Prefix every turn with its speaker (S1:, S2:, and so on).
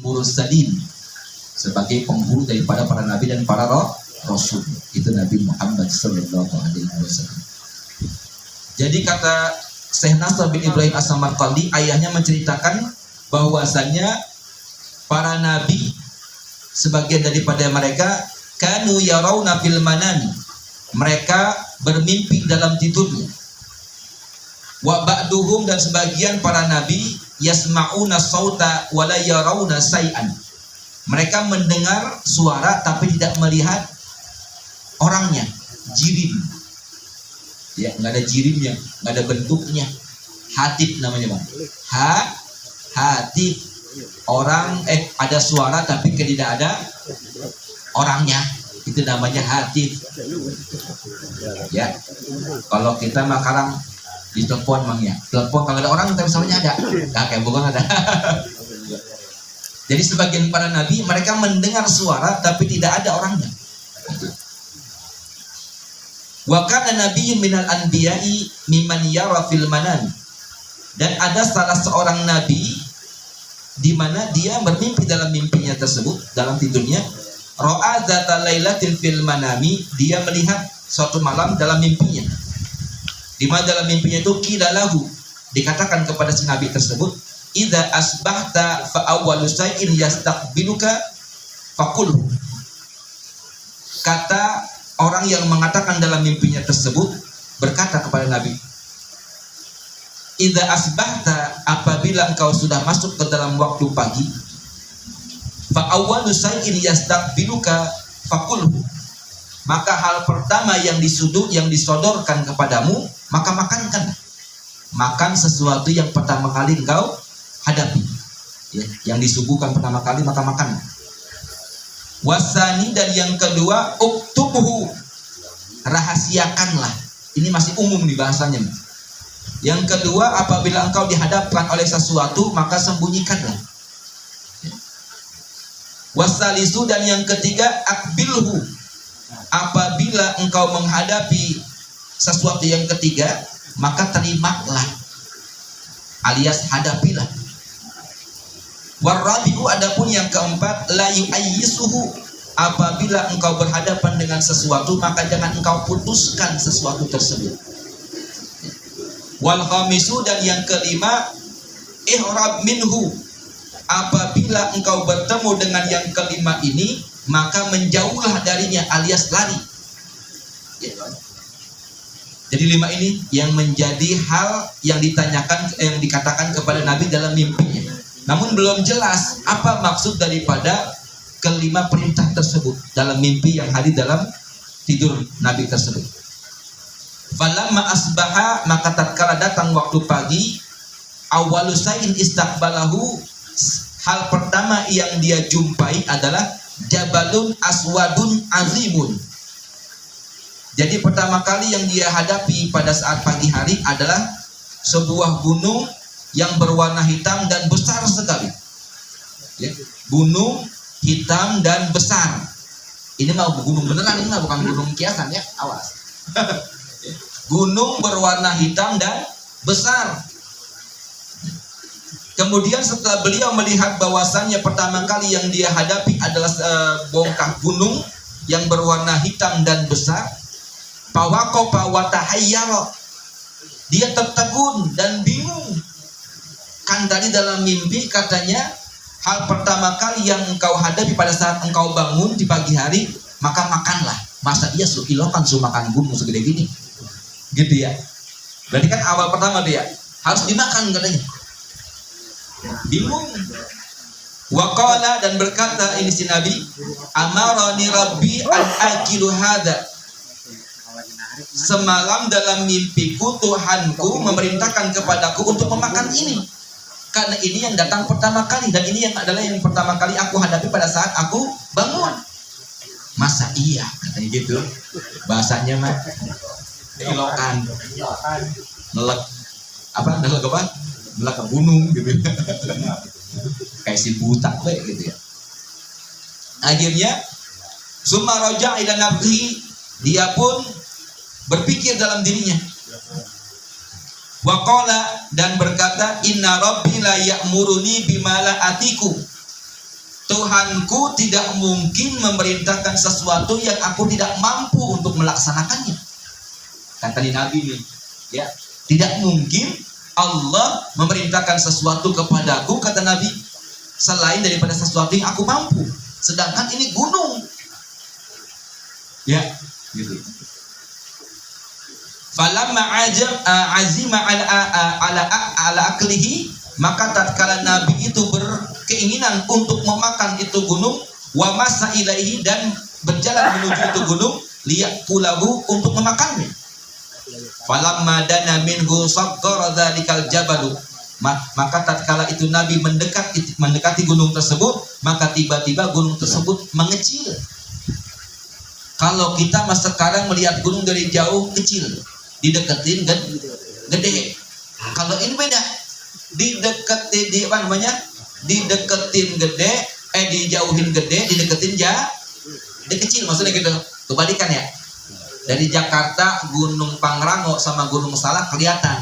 S1: mursalin, sebagai penghulu daripada para nabi dan para rasul. Itu Nabi Muhammad sallallahu alaihi wasallam. Jadi kata Syekh Nasr bin Ibrahim As-Samarqandi, ayahnya menceritakan bahwasanya para nabi sebagian daripada mereka kanu yarawna fil manami, mereka bermimpi dalam tidurnya. Wa ba'duhum, dan sebagian para nabi yasma'una sauta wa la yarawna say'an, mereka mendengar suara tapi tidak melihat orangnya, jirim. Ya, nggak ada jirimnya, nggak ada bentuknya. Hatib namanya, Bang. Hatib. Orang ada suara tapi tidak ada orangnya. Itu namanya hatib. Ya. Kalau kita makarang di telepon, Bang, ya. Telepon kalau ada orang tapi suaranya ada. Nah, kayak bukan ada. Jadi sebagian para nabi mereka mendengar suara tapi tidak ada orangnya. Wa kana nabiyyun minal anbiya'i mimman yara fil manan, dan ada salah seorang nabi di mana dia bermimpi dalam mimpinya tersebut, dalam tidurnya. Ra'a dzata lailatin fil manami, dia melihat suatu malam dalam mimpinya. Di mana dalam mimpinya itu qila lahu, dikatakan kepada si nabi tersebut, idza asbahta fa awwalu shay'in yastaqbiluka faqul. Kata orang yang mengatakan dalam mimpinya tersebut berkata kepada Nabi, idza asbahta, apabila engkau sudah masuk ke dalam waktu pagi, fa awwalu shay'in yastaqbiluka faqulhu, maka hal pertama yang disodorkan kepadamu, maka makankan. Makan sesuatu yang pertama kali engkau hadapi, ya, yang disuguhkan pertama kali, maka makan. Wasani, dan yang kedua, uktubhu, rahasiakanlah. Ini masih umum nih bahasanya. Yang kedua, apabila engkau dihadapkan oleh sesuatu, maka sembunyikanlah. Wasalisu, dan yang ketiga, akbilhu, apabila engkau menghadapi sesuatu yang ketiga, maka terimalah, alias hadapilah. Warabi'u, adapun yang keempat, la yu'ayyisuhu, apabila engkau berhadapan dengan sesuatu, maka jangan engkau putuskan sesuatu tersebut. Wal khamisu, dan yang kelima, ihrab minhu, apabila engkau bertemu dengan yang kelima ini, maka menjauhlah darinya, alias lari. Jadi 5 ini yang menjadi hal yang ditanyakan, yang dikatakan kepada Nabi dalam mimpinya. Namun belum jelas apa maksud daripada kelima perintah tersebut dalam mimpi yang hadir dalam tidur Nabi tersebut. Falamma asbaha, maka tatkala datang waktu pagi, awwalu shay'in istaqbalahu, hal pertama yang dia jumpai adalah jabalun aswadun azimun. Jadi pertama kali yang dia hadapi pada saat pagi hari adalah sebuah gunung yang berwarna hitam dan besar sekali, ya, gunung hitam dan besar. Ini mah gunung beneran, ini mah bukan gunung kiasan, ya, awas. Gunung berwarna hitam dan besar. Kemudian setelah beliau melihat bahwasannya pertama kali yang dia hadapi adalah bongkah gunung yang berwarna hitam dan besar, fawaqafa wa tahayyara, dia tertegun dan bingung. Kan tadi dalam mimpi katanya hal pertama kali yang engkau hadapi pada saat engkau bangun di pagi hari, maka makanlah. Masa iya sukilokan makan gunung segede gini, gitu ya. Berarti kan awal pertama dia harus dimakan katanya. Bingung. Waqala, dan berkata ini si Nabi, amarani rabbi an akilu hadza, semalam dalam mimpiku Tuhanku memerintahkan kepadaku untuk memakan ini, karena ini yang datang pertama kali, dan ini yang adalah yang pertama kali aku hadapi pada saat aku bangun. Masa iya, katanya gitu. Bahasanya mah ilokan, nelek apa? Nelek ke gunung gitu. Kayak si buta gitu ya. Akhirnya summa raja'a ila nafsihi, dia pun berpikir dalam dirinya. Waqala, dan berkata, inna rabbi la ya'muruni bima la atiku, Tuhanku tidak mungkin memerintahkan sesuatu yang aku tidak mampu untuk melaksanakannya. Kata Nabi nih, ya, tidak mungkin Allah memerintahkan sesuatu kepadaku, kata Nabi, selain daripada sesuatu yang aku mampu. Sedangkan ini gunung, ya, gitu. Falamma azima ala aklihi, maka tatkala Nabi itu berkeinginan untuk memakan itu gunung, wa masa ilaihi, dan berjalan menuju itu gunung, liyakulahu, untuk memakannya. Falamma dana minhu saggara dzalikal jabalu, maka tatkala itu Nabi mendekati gunung tersebut, maka tiba-tiba gunung tersebut mengecil. Kalau kita masa sekarang melihat gunung dari jauh kecil, dideketin gede. Kalau ini beda, dideketin gede, dijauhin gede, dideketin kecil, maksudnya gitu. Kebalikan ya. Dari Jakarta Gunung Pangrango sama Gunung Salak kelihatan.